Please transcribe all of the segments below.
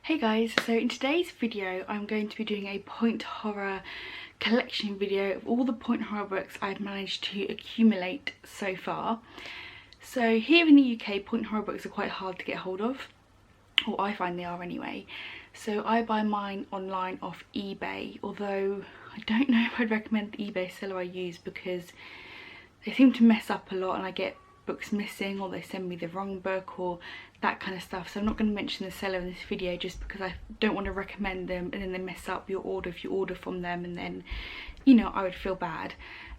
Hey guys, so in today's video I'm going to be doing a point horror collection video of all the point horror books I've managed to accumulate so far. So here in the UK, point horror books are quite hard to get hold of, or I find they are anyway. So I buy mine online off eBay, although I don't know if I'd recommend the eBay seller I use because they seem to mess up a lot and I get books missing, or they send me the wrong book or that kind of stuff. So I'm not going to mention the seller in this video just because I don't want to recommend them and then they mess up your order if you order from them, and then, you know, I would feel bad.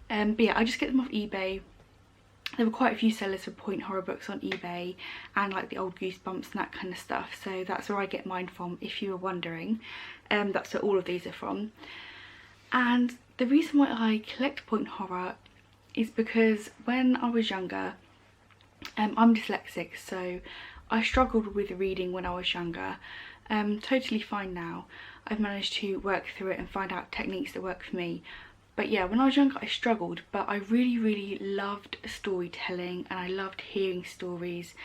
But yeah, I just get them off eBay. There were quite a few sellers for point horror books on eBay, and like the old Goosebumps and that kind of stuff, so that's where I get mine from if you were wondering. That's where all of these are from. And the reason why I collect point horror is because when I was younger, I'm dyslexic, so I struggled with reading when I was younger. Totally fine now. I've managed to work through it and find out techniques that work for me. But yeah, when I was younger I struggled, but I really loved storytelling, and I loved hearing stories,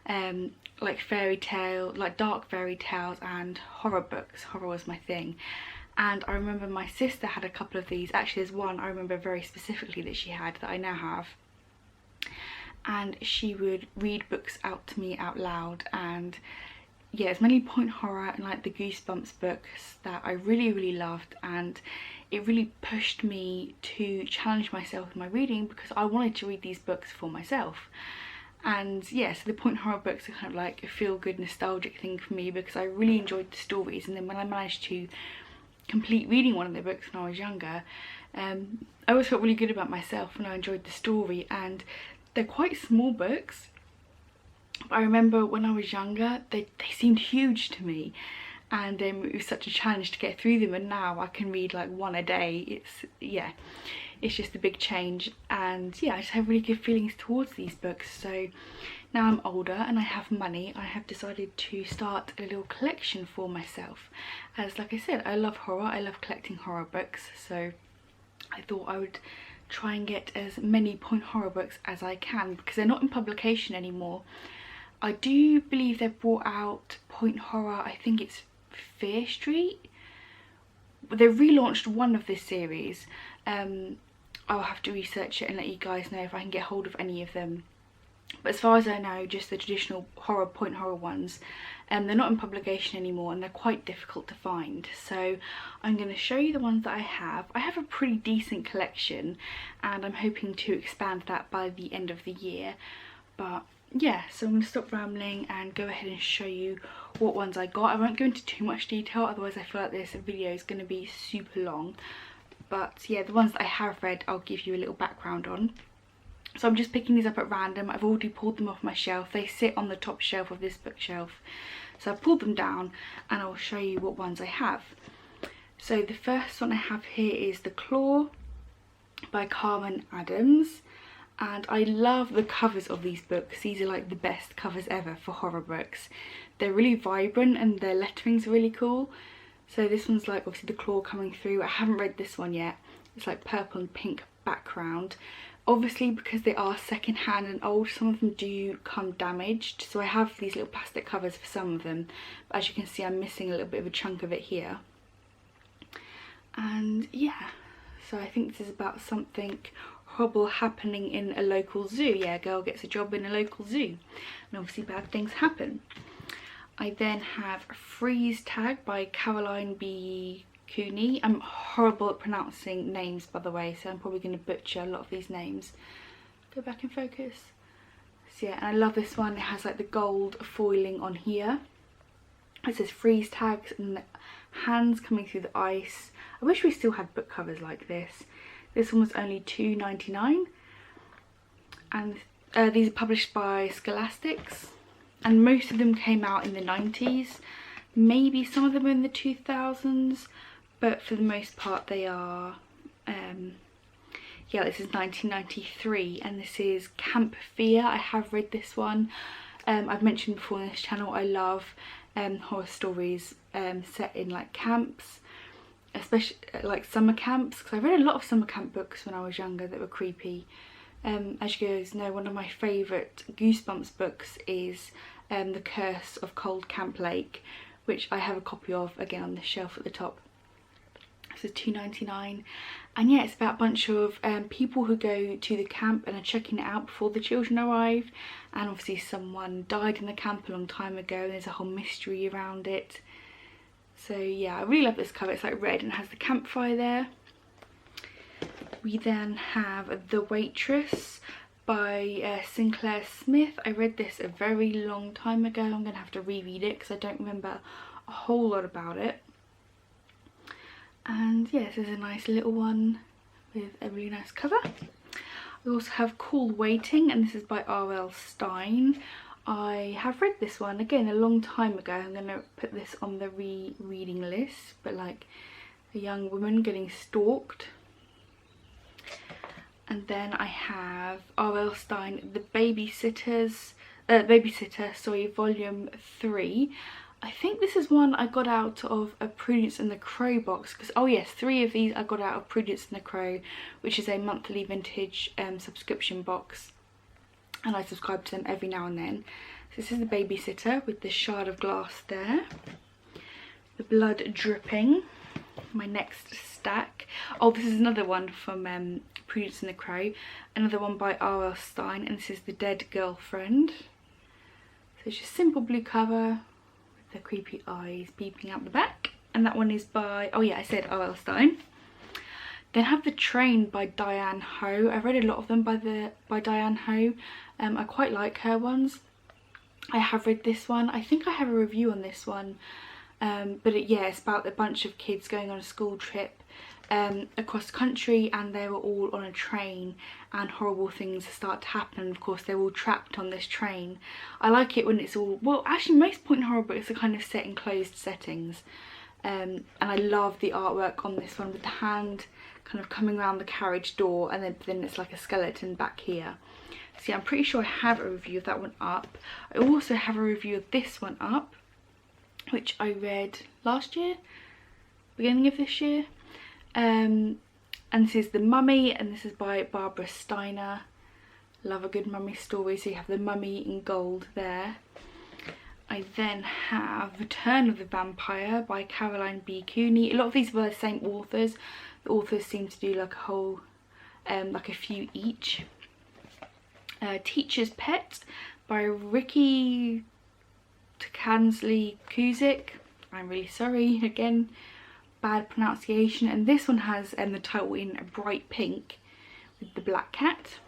like fairy tale, like dark fairy tales and horror books. Horror was my thing. And I remember my sister had a couple of these. Actually, there's one I remember very specifically that she had that I now have. And she would read books out to me out loud, and yeah, it's mainly point horror and like the Goosebumps books that I really loved, and it really pushed me to challenge myself in my reading because I wanted to read these books for myself. And yeah, so the point horror books are kind of like a feel-good nostalgic thing for me because I really enjoyed the stories, and then when I managed to complete reading one of the books when I was younger, I always felt really good about myself when I enjoyed the story. And they're quite small books, but I remember when I was younger they seemed huge to me, and it was such a challenge to get through them, and now I can read like one a day. It's just a big change, and yeah, I just have really good feelings towards these books. So now I'm older and I have money, I have decided to start a little collection for myself, as like I said, I love horror, I love collecting horror books, so I thought I would try and get as many point horror books as I can because they're not in publication anymore. I do believe they've brought out point horror, I think it's Fear Street. They've relaunched one of this series. I'll have to research it and let you guys know if I can get hold of any of them. But as far as I know, just the traditional horror point horror ones, they're not in publication anymore, and they're quite difficult to find. So I'm going to show you the ones that I have. I have a pretty decent collection, and I'm hoping to expand that by the end of the year. But yeah, so I'm going to stop rambling and go ahead and show you what ones I got. I won't go into too much detail, otherwise I feel like this video is going to be super long. But yeah, the ones that I have read, I'll give you a little background on. So I'm just picking these up at random. I've already pulled them off my shelf. They sit on the top shelf of this bookshelf. So I've pulled them down and I'll show you what ones I have. So the first one I have here is The Claw by Carmen Adams. And I love the covers of these books. These are like the best covers ever for horror books. They're really vibrant and their lettering's really cool. So this one's like obviously the claw coming through. I haven't read this one yet. It's like purple and pink background. Obviously, because they are second hand and old, some of them do come damaged, so I have these little plastic covers for some of them, but as you can see I'm missing a little bit of a chunk of it here. And yeah, so I think this is about something horrible happening in a local zoo. Yeah, a girl gets a job in a local zoo and obviously bad things happen. I then have Freeze Tag by Caroline B. Cooney. I'm horrible at pronouncing names, by the way, so I'm probably going to butcher a lot of these names. Go back in focus. So yeah, and I love this one. It has like the gold foiling on here. It says freeze tags and hands coming through the ice. I wish we still had book covers like this. This one was only £2.99, and these are published by Scholastics, and most of them came out in the 90s. Maybe some of them are in the 2000s. But for the most part they are, yeah, this is 1993 and this is Camp Fear. I have read this one. I've mentioned before on this channel I love horror stories set in like camps, especially like summer camps, because I read a lot of summer camp books when I was younger that were creepy. As you guys know, one of my favourite Goosebumps books is The Curse of Cold Camp Lake, which I have a copy of again on the shelf at the top. This is £2.99, and yeah, it's about a bunch of people who go to the camp and are checking it out before the children arrive, and obviously someone died in the camp a long time ago and there's a whole mystery around it. So yeah, I really love this cover. It's like red and has the campfire there. We then have The Waitress by Sinclair Smith. I read this a very long time ago. I'm going to have to reread it because I don't remember a whole lot about it. And yeah, this is a nice little one with a really nice cover. We also have Cool Waiting, and this is by R.L. Stine. I have read this one again a long time ago. I'm going to put this on the rereading list, but like a young woman getting stalked. And then I have R.L. Stine, The Babysitter, volume 3. I think this is one I got out of a Prudence and the Crow box, because oh yes, 3 of these I got out of Prudence and the Crow, which is a monthly vintage subscription box, and I subscribe to them every now and then. So this is The Babysitter with the shard of glass there, the blood dripping. My next stack, oh, this is another one from Prudence and the Crow, another one by R.L. Stine, and this is The Dead Girlfriend. So it's just simple blue cover, the creepy eyes peeping out the back, and that one is by, oh yeah, I said R.L. Stine. Then have The Train by Diane Ho. I've read a lot of them by Diane Ho. I quite like her ones. I have read this one. I think I have a review on this one, but yeah, it's about a bunch of kids going on a school trip across the country, and they were all on a train and horrible things start to happen, and of course they're all trapped on this train. I like it when it's all, well actually most point horror books are kind of set in closed settings, and I love the artwork on this one with the hand kind of coming around the carriage door, and then it's like a skeleton back here. So yeah, I'm pretty sure I have a review of that one up. I also have a review of this one up, which I read last year, beginning of this year. And this is The Mummy, and this is by Barbara Steiner. Love a good mummy story, so you have The Mummy in gold there. I then have Return of the Vampire by Caroline B. Cooney. A lot of these were the same authors. The authors seem to do like a whole, like a few each. Teacher's Pet by Ricky Tkansley Kuzik. I'm really sorry, again, bad pronunciation. And this one has the title in a bright pink with the black cat.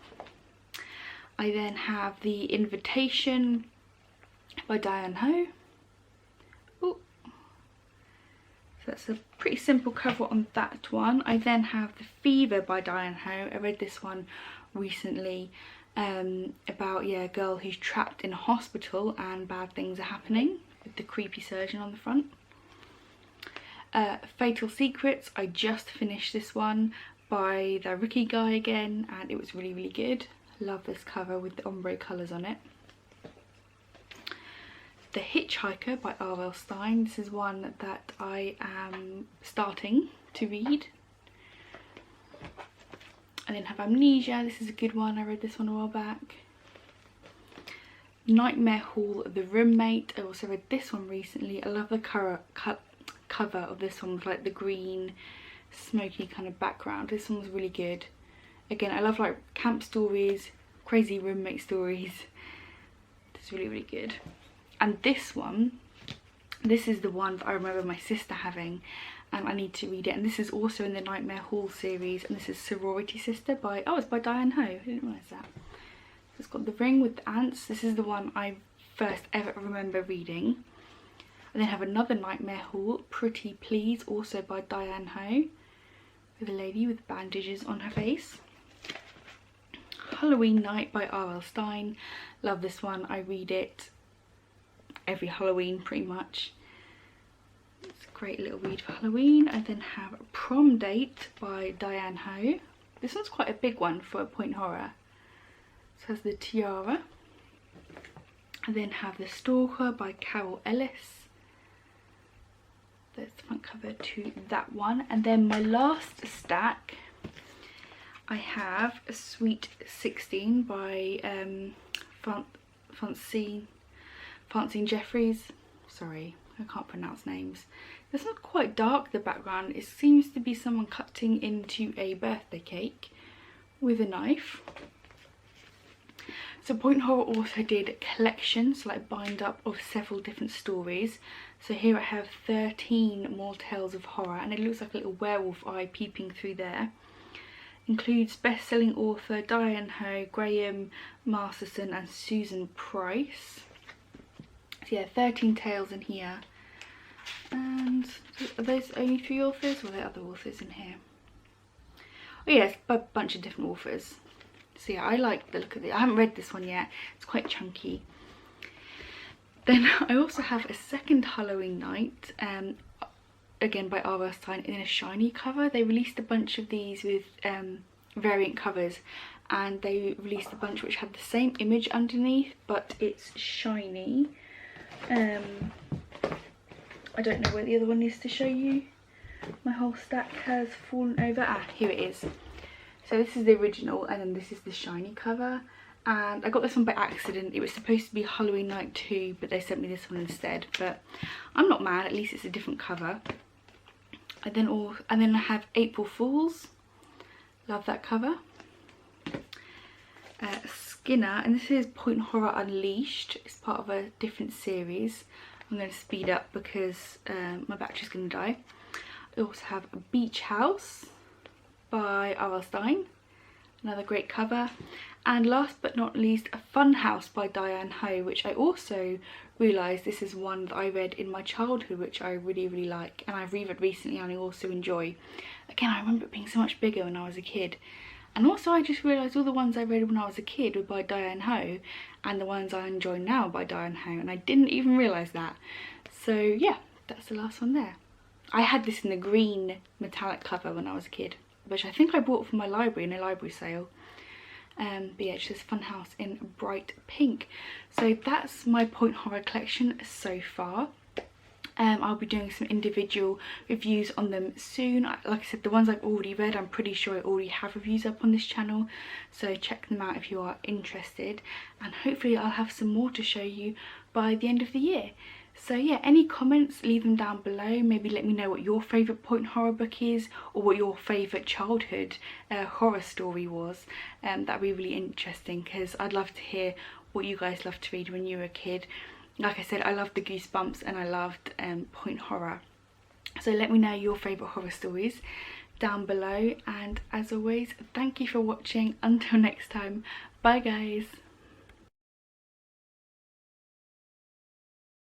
I then have The Invitation by Diane Ho. Ooh. So that's a pretty simple cover on that one. I then have The Fever by Diane Ho. I read this one recently, about a girl who's trapped in a hospital and bad things are happening, with the creepy surgeon on the front. Fatal Secrets, I just finished this one by the Ricky guy again, and it was really good. Love this cover with the ombre colours on it. The Hitchhiker by R.L. Stine. This is one that I am starting to read. I then have Amnesia. This is a good one. I read this one a while back. Nightmare Hall, The Roommate. I also read this one recently. I love the cover of this one with like the green smoky kind of background. This one was really good. Again, I love like camp stories, crazy roommate stories. It's really good. And this one, this is the one that I remember my sister having, and I need to read it. And this is also in the Nightmare Hall series, and this is Sorority Sister by, oh, it's by Diane Ho. I didn't realise that. So it's got The Ring with the Ants. This is the one I first ever remember reading. I then have another Nightmare Hall, Pretty Please, also by Diane Ho, with a lady with bandages on her face. Halloween Night by R.L. Stine. Love this one. I read it every Halloween pretty much. It's a great little read for Halloween. I then have Prom Date by Diane Ho. This one's quite a big one for a point horror. It has The Tiara. I then have The Stalker by Carol Ellis. There's the front cover to that one. And then my last stack, I have Sweet 16 by Francine Jeffries. Sorry, I can't pronounce names. It's not quite dark, the background. It seems to be someone cutting into a birthday cake with a knife. So Point Horror also did collections, like bind up of several different stories. So here I have 13 more tales of horror, and it looks like a little werewolf eye peeping through there. Includes best-selling author Diane Ho, Graham Masterson and Susan Price. So yeah, 13 tales in here. And are those only 3 authors, or are there other authors in here? Oh yeah, it's a bunch of different authors. So yeah, I like the look of it. I haven't read this one yet. It's quite chunky. Then I also have a second Halloween Night, again by R.L. Stine, in a shiny cover. They released a bunch of these with variant covers, and they released a bunch which had the same image underneath, but it's shiny. I don't know where the other one is to show you. My whole stack has fallen over. Ah, here it is. So this is the original, and then this is the shiny cover. And I got this one by accident. It was supposed to be Halloween Night 2, but they sent me this one instead. But I'm not mad, at least it's a different cover. And then I have April Fools. Love that cover. Skinner, and this is Point Horror Unleashed. It's part of a different series. I'm going to speed up because my battery's going to die. I also have Beach House by R.L. Stine, another great cover. And last but not least, A Fun House by Diane Ho, which I also realised this is one that I read in my childhood, which I really, really like, and I've reread recently and I also enjoy. Again, I remember it being so much bigger when I was a kid. And also I just realised all the ones I read when I was a kid were by Diane Ho, and the ones I enjoy now by Diane Ho, and I didn't even realise that. So yeah, that's the last one there. I had this in the green metallic cover when I was a kid, which I think I bought from my library in a library sale. But yeah, it's just Fun House in bright pink. So that's my Point Horror collection so far. I'll be doing some individual reviews on them soon. Like I said, the ones I've already read, I'm pretty sure I already have reviews up on this channel, so check them out if you are interested, and hopefully I'll have some more to show you by the end of the year. So yeah, any comments, leave them down below. Maybe let me know what your favourite Point Horror book is, or what your favourite childhood horror story was. That'd be really interesting, because I'd love to hear what you guys loved to read when you were a kid. Like I said, I loved the Goosebumps and I loved Point Horror. So let me know your favourite horror stories down below, and as always, thank you for watching. Until next time, bye guys.